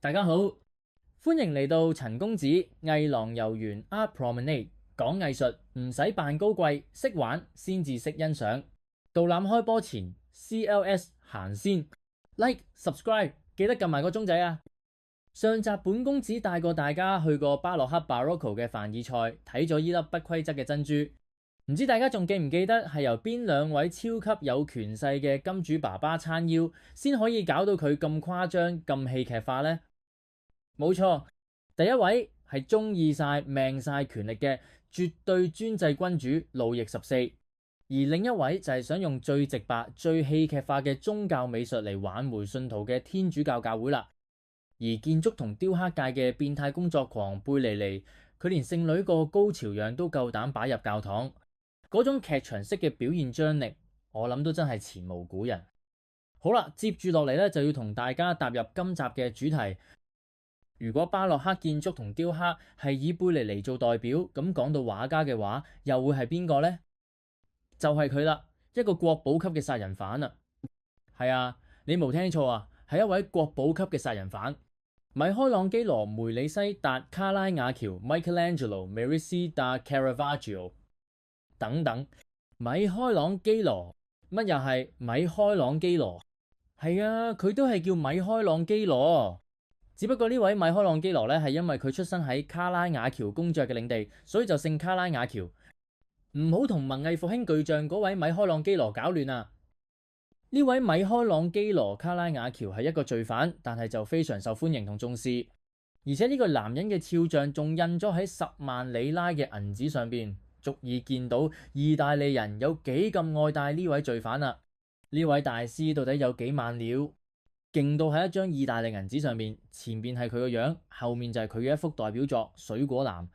大家好，歡迎嚟到陳公子藝廊遊園 Art Promenade，講藝術唔使扮高貴，識玩先至識欣賞。導覽開波前 CLS 行先 ，Like subscribe 記得撳埋個鐘仔啊！上集本公子帶過大家去過巴洛克 Barocco 嘅凡爾賽，睇咗依粒不規則嘅珍珠。唔知大家仲記唔記得係由邊兩位超級有權勢嘅金主爸爸撐腰，先可以搞到佢咁誇張、咁戲劇化呢？冇錯，第一位係中意晒命晒權力嘅絕對專制君主路易14，而另一位就係想用最直白、最戲劇化嘅宗教美術嚟挽回信徒嘅天主教教會啦。而建築同雕刻界嘅變態工作狂貝尼尼，佢連聖女個高潮樣都夠膽擺入教堂，嗰種劇場式嘅表現張力，我諗都真係前無古人。好啦，接住落嚟咧就要同大家踏入今集嘅主題。如果巴洛克建築同雕刻係以貝尼尼做代表，咁講到畫家嘅話，又會係邊個呢？就係佢啦，一個國寶級嘅殺人犯啊！係啊，你冇聽錯啊，係一位國寶級嘅殺人犯。米開朗基羅、梅里西達、卡拉瓦喬、Michelangelo、Merisi da Caravaggio 等等。米開朗基羅乜又係米開朗基羅？係啊，佢都係叫米開朗基羅。只不過呢位米開朗基羅咧，係因為佢出生喺卡拉瓦喬公爵嘅領地，所以就姓卡拉瓦喬。唔好同文藝復興巨匠嗰位米開朗基羅搞亂啊！呢位米開朗基羅卡拉瓦喬係一個罪犯，但係就非常受歡迎同重視，而且呢個男人嘅肖像仲印咗喺10萬里拉嘅銀紙上邊，足以見到意大利人有幾咁愛戴呢位罪犯啊！呢位大師到底有幾萬料？勁到喺一張意大利銀紙上面，前面係佢個樣，後面就係佢嘅一幅代表作《水果籃》。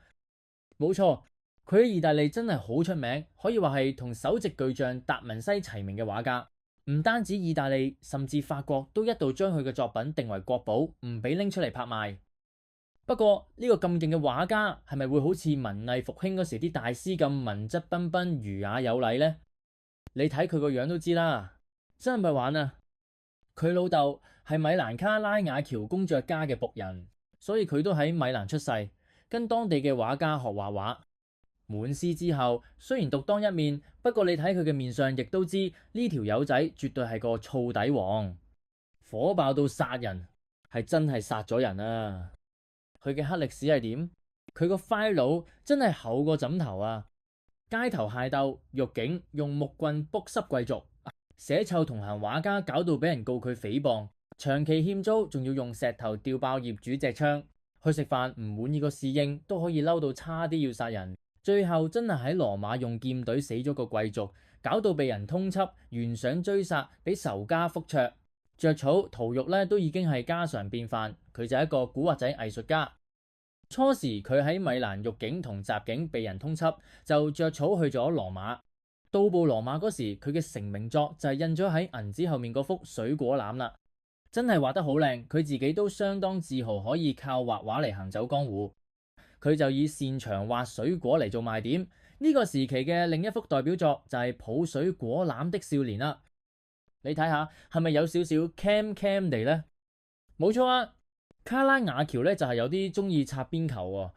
冇錯，佢喺意大利真係好出名，可以話係同首席巨匠達文西齊名嘅畫家。唔單止意大利，甚至法國都一度將佢嘅作品定為國寶，唔俾拎出嚟拍賣。不過呢個咁勁嘅畫家，係咪會好似文藝復興嗰時啲大師咁文質彬彬、儒雅有禮呢？你睇佢個樣都知啦，真係咪玩啊！佢老豆係米蘭卡拉瓦喬公爵家嘅僕人，所以佢都喺米蘭出世，跟當地嘅畫家學畫畫。滿師之後，雖然獨當一面，不過你睇佢嘅面相，亦都知呢條友仔絕對係個燥底王，火爆到殺人，係真係殺咗人啊！佢嘅黑歷史係點？佢個 file 真係厚過枕頭啊！街頭械鬥、獄警用木棍卜濕貴族。寫臭同行畫家搞到俾人告佢誹謗，長期欠租，仲要用石頭吊爆業主隻窗。去食飯唔滿意個侍應都可以嬲到差啲要殺人，最後真係喺羅馬用劍隊死咗個貴族，搞到被人通緝，懸賞追殺，俾仇家覆桌。着草屠獄咧都已經係家常便飯，佢就係一個古惑仔藝術家。初時佢喺米蘭獄警同襲警被人通緝，就着草去咗羅馬。到步羅馬嗰時，佢嘅成名作就係印咗喺銀紙後面嗰幅水果籃啦，真係畫得好靚，佢自己都相當自豪可以靠畫畫嚟行走江湖。佢就以擅長畫水果嚟做賣點。呢個時期嘅另一幅代表作就係抱水果籃的少年啦。你睇下係咪有少少 cam 地呢？冇錯啊，卡拉瓦喬咧就係有啲中意擦邊球喎。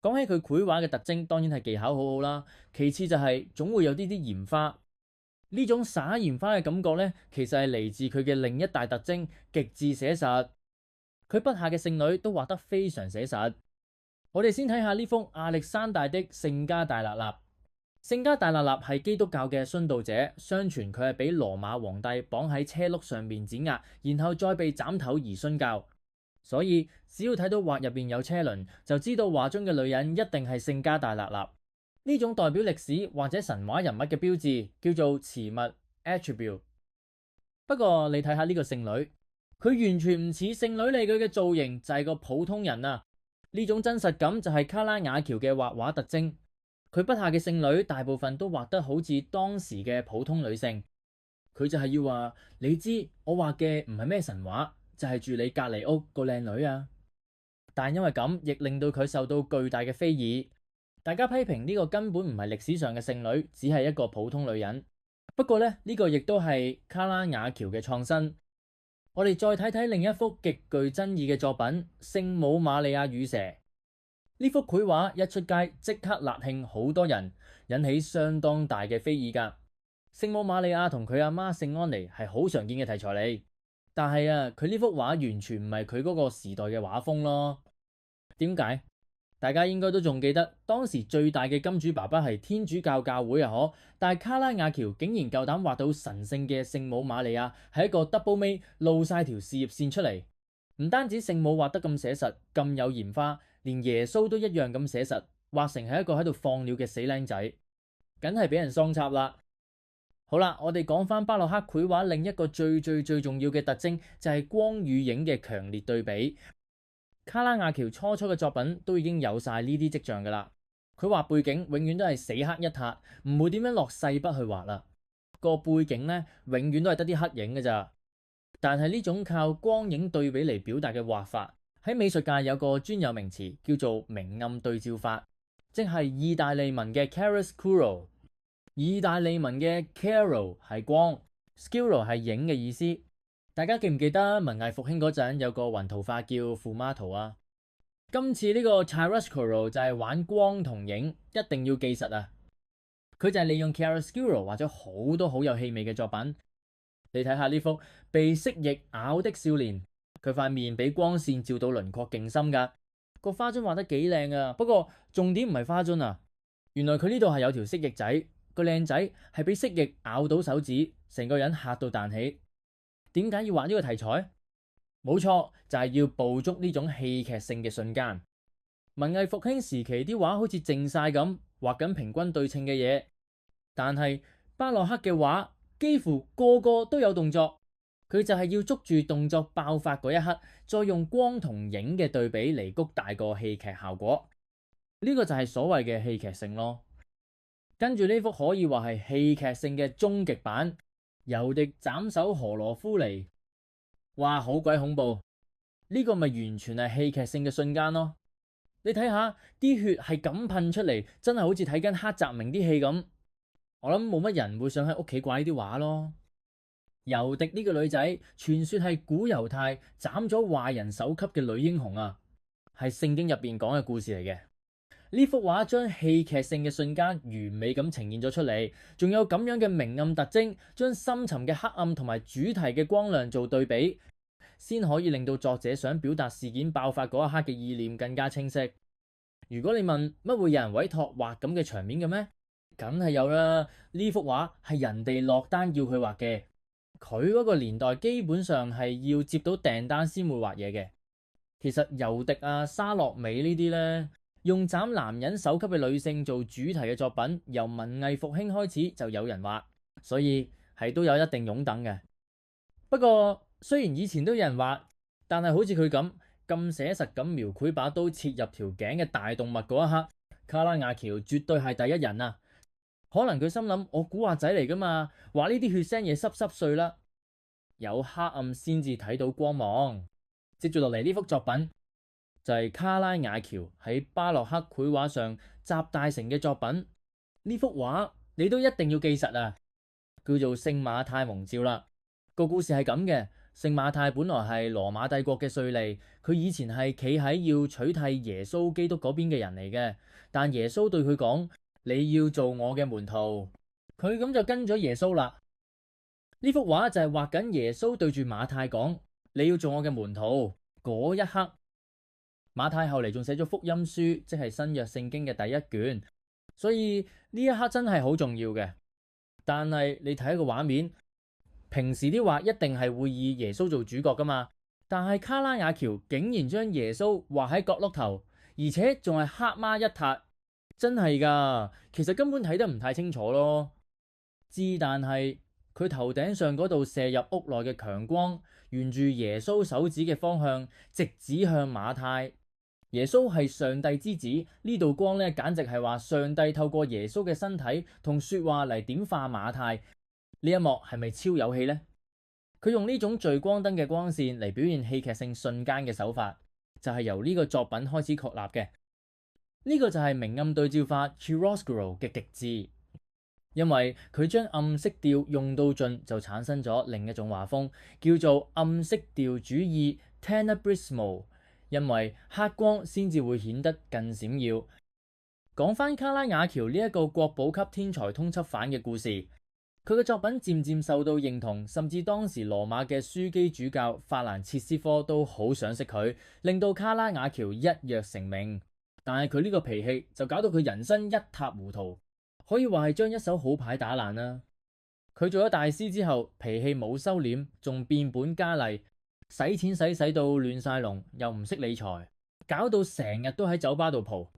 講起佢繪畫嘅特徵，當然係技巧好好啦。其次就係總會有啲鹽花，呢種灑鹽花嘅感覺呢，其實係嚟自佢嘅另一大特徵，極致寫實。佢筆下嘅聖女都畫得非常寫實。我哋先睇下呢幅亞歷山大的聖家大勒納。聖家大勒納係基督教嘅殉道者，相傳佢係俾羅馬皇帝綁喺車轆上面碾壓，然後再被斬頭而殉教。所以只要睇到畫入邊有車輪，就知道畫中嘅女人一定係聖家大勒納。呢種代表歷史或者神話人物嘅標誌叫做詞物 attribute。不過你睇下呢個聖女，佢完全唔似聖女嚟，佢嘅造型就係個普通人啊！呢種真實感就係卡拉瓦喬嘅畫畫特徵。佢筆下嘅聖女大部分都畫得好似當時嘅普通女性。佢就係要話你知，我畫嘅唔係咩神話。就係住你隔離屋個靚女啊！但因為咁，亦令到佢受到巨大嘅非議。大家批評呢個根本唔係歷史上嘅聖女，只係一個普通女人。不過呢，呢個亦都係卡拉瓦喬嘅創新。我哋再睇睇另一幅極具爭議嘅作品《聖母瑪利亞與蛇》。呢幅繪畫一出街即刻辣興好多人，引起相當大嘅非議㗎。聖母瑪利亞同佢阿媽聖安妮係好常見嘅題材嚟，但係佢呢幅畫完全唔係佢嗰個時代嘅畫風咯。點解？大家應該都仲記得當時最大嘅金主爸爸係天主教教會啊，可但係卡拉瓦喬竟然夠膽畫到神聖嘅聖母瑪利亞係一個 double 尾露晒條事業線出嚟。唔單止聖母畫得咁寫實咁有鹽花，連耶穌都一樣咁寫實，畫成係一個喺度放尿嘅死靚仔，梗係俾人喪插啦。好啦，我哋講翻巴洛克繪畫另一個最重要嘅特徵就係光與影嘅強烈對比。卡拉瓦喬初嘅作品都已經有晒呢啲跡象噶啦。佢畫背景永遠都係死黑一塌，唔會點樣落細筆去畫啦。個背景呢，永遠都係得啲黑影嘅咋。但係呢種靠光影對比嚟表達嘅畫法，喺美術界有個專有名詞叫做明暗對照法，即係意大利文嘅 chiaroscuro。意大利文嘅 chiaro 係光，scuro 係影嘅意思。大家記唔記得文藝復興嗰陣有個雲圖法叫 fumato 啊？今次呢個 chiaroscuro 就係玩光同影，一定要記實啊！佢就係利用 chiaroscuro 畫咗好多好有氣味嘅作品。你睇下呢幅被蜥蜴咬的少年，佢塊面俾光線照到輪廓勁深噶，個花樽畫得幾靚啊！不過重點唔係花樽啊，原來佢呢度係有條蜥蜴仔，個靚仔係俾蜥蜴咬到手指，成個人嚇到彈起。點解要畫呢個題材？冇錯，就係要捕捉呢種戲劇性嘅瞬間。文藝復興時期啲畫好似靜晒咁，畫緊平均對稱嘅嘢，但係巴洛克嘅畫幾乎個個都有動作，佢就係要捉住動作爆發嗰一刻，再用光同影嘅對比嚟谷大個戲劇效果。呢個就係所謂嘅戲劇性咯。跟住呢幅可以話係戲劇性嘅終極版，尤迪斬首何羅夫尼，哇，好鬼恐怖！呢個咪完全係戲劇性嘅瞬間咯。你睇下啲血係咁噴出嚟，真係好似睇緊黑澤明啲戲咁。我諗冇乜人會想喺屋企掛呢啲畫咯。尤迪呢個女仔，傳說係古猶太斬咗壞人首級嘅女英雄啊，係聖經入邊講嘅故事嚟嘅。呢幅畫將戲劇性嘅瞬間完美咁呈現咗出嚟，仲有咁樣嘅明暗特徵，將深沉嘅黑暗同埋主題嘅光亮做對比，先可以令到作者想表達事件爆發嗰一刻嘅意念更加清晰。如果你問乜會有人委託畫咁嘅場面嘅咩？梗係有啦，呢幅畫係人哋落單要佢畫嘅，佢嗰個年代基本上係要接到訂單先會畫嘢嘅。其實尤迪啊、沙洛美呢啲呢，用斬男人首級嘅女性做主題嘅作品，由文藝復興開始就有人畫，所以係都有一定擁躉嘅。不過雖然以前都有人畫，但係好似佢咁寫實咁描繪把刀切入條頸嘅大動物嗰一刻，卡拉瓦喬絕對係第一人啊！可能佢心諗，我古惑仔嚟噶嘛，畫呢啲血腥嘢濕碎啦，有黑暗先至睇到光芒。接住落嚟呢幅作品就係卡拉瓦喬喺巴洛克繪畫上集大成嘅作品。呢幅畫你都一定要記實啊，叫做聖馬太蒙召啦。個故事係咁嘅，聖馬太本來係羅馬帝國嘅稅吏，佢以前係企喺要取替耶穌基督嗰邊嘅人嚟嘅，但耶穌對佢講，你要做我嘅門徒，佢咁就跟咗耶穌啦。呢幅畫就係畫緊耶穌對住馬太講，你要做我嘅門徒嗰一刻。馬太後嚟仲寫咗福音書，即係新約聖經嘅第一卷，所以呢一刻真係好重要嘅。但係你睇個畫面，平時啲畫一定係會以耶穌做主角噶嘛，但係卡拉瓦喬竟然將耶穌畫喺角落頭，而且仲係黑孖一撻。真係噶，其實根本睇得唔太清楚咯。但係佢頭頂上嗰度射入屋內嘅強光，沿住耶穌手指嘅方向，直指向馬太。耶穌係上帝之子，呢道光咧，簡直係話上帝透過耶穌嘅身體同說話嚟點化馬太。呢一幕係咪超有戲呢？佢用呢種聚光燈嘅光線嚟表現戲劇性瞬間嘅手法，就係由呢個作品開始確立嘅。呢個就係明暗對照法 chiaroscuro 嘅極致。因為佢將暗色調用到盡，就產生咗另一種畫風，叫做暗色調主義 （Tenebrismo）。因為黑光先至會顯得更閃耀。講翻卡拉瓦喬呢一個國寶級天才通緝犯嘅故事，佢嘅作品漸漸受到認同，甚至當時羅馬嘅樞機主教法蘭切斯科都好賞識佢，令到卡拉瓦喬一躍成名。但係佢呢個脾氣就搞到佢人生一塌糊塗，可以話係將一手好牌打爛啦。佢做咗大師之後，脾氣冇收斂，仲變本加厲，使錢使到亂晒龍，又唔識理財，搞到成日都喺酒吧度蒲。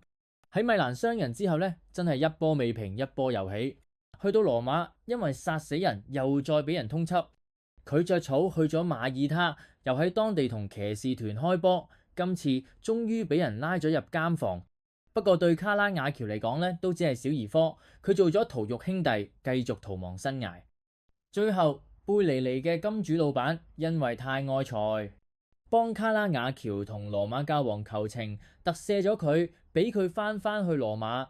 喺米蘭傷人之後呢，真係一波未平一波又起。去到羅馬，因為殺死人又再俾人通緝，佢着草去咗馬耳他，又喺當地同騎士團開波。今次終於俾人拉咗入監房，不過對卡拉瓦喬嚟講呢，都只係小兒科。佢做咗屠獄兄弟，繼續逃亡生涯。最後貝尼尼嘅金主老闆因為太愛財，幫卡拉瓦喬同羅馬教皇求情，特赦咗佢，俾佢翻去羅馬。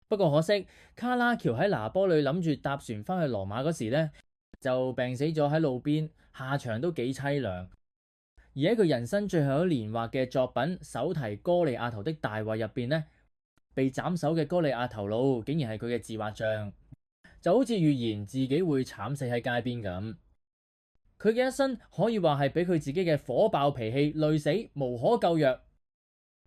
不過可惜，卡拉喬喺拿波里諗住搭船翻去羅馬嗰時呢，就病死咗喺路邊，下場都幾淒涼。而喺佢人生最後一年畫嘅作品《手提哥利亞頭的大衛》入邊呢，被斬首嘅哥利亞頭腦竟然係佢嘅自畫像，就好似預言自己會慘死喺街邊咁。佢嘅一生可以話係俾佢自己嘅火爆脾氣累死，無可救藥。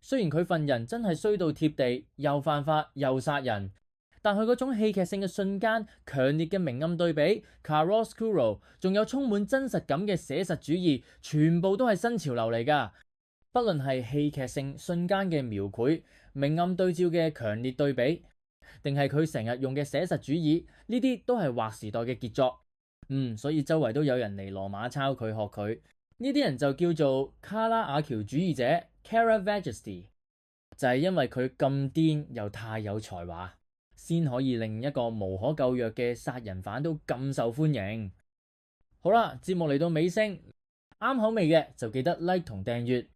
雖然佢份人真係衰到貼地，又犯法又殺人，但佢嗰種戲劇性嘅瞬間、強烈嘅明暗對比、chiaroscuro， 仲有充滿真實感嘅寫實主義，全部都係新潮流嚟㗎。不論係戲劇性瞬間嘅描繪、明暗對照嘅強烈對比，定係佢成日用嘅寫實主義，呢啲都係劃時代嘅傑作。所以周圍都有人嚟羅馬抄佢學佢，呢啲人就叫做卡拉瓦喬主義者。Caravaggisti 就係因為佢咁癲又太有才華，先可以令一個無可救藥嘅殺人犯都咁受歡迎。好啦，節目嚟到尾聲，啱口味嘅就記得 like 同訂閱，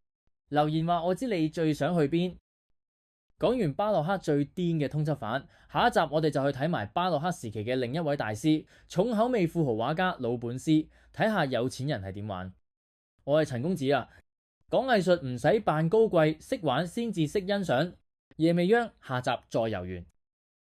留言話我知你最想去邊。講完巴洛克最癲嘅通緝犯，下一集我哋就去睇埋巴洛克時期嘅另一位大師，重口味富豪畫家魯本斯，睇下有錢人係點玩。我係陳公子啊。講藝術唔使扮高貴，識玩先至識欣賞。夜未央，下集再遊完。